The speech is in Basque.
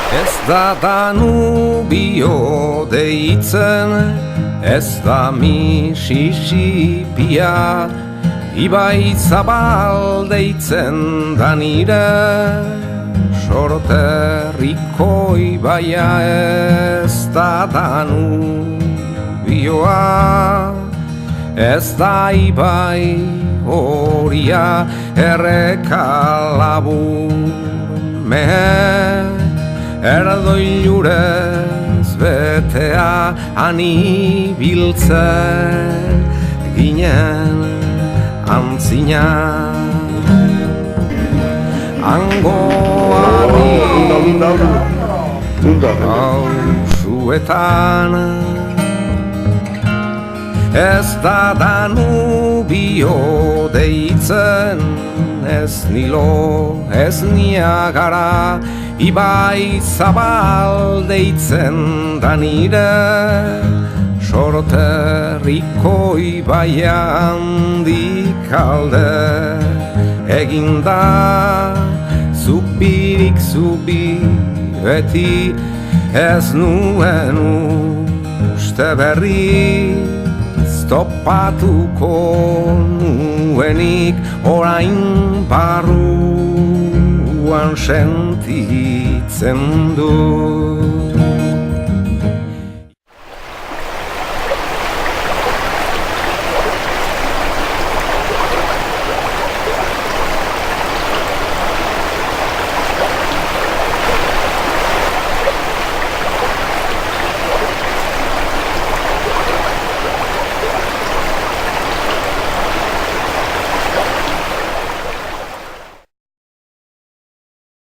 Ez da Danubio deitzen, ez da Mississipia, ibai zabal deitzen da nire sorterriko ibaia. Ez da Danubioa, ez da ibai horia, errekalabur mehe erdoilurez betea, ani biltzen ginen antzina. Angoari hausuetan, ez da Danubio deitzen, ez Nilo, ez Niagara, ibai zabal deitzen da nire sorterriko ibaia. Handik alde eginda zubirik zubi, beti ez nuen uste berriz topatuko nuenik, orain barruan sentitzen dut.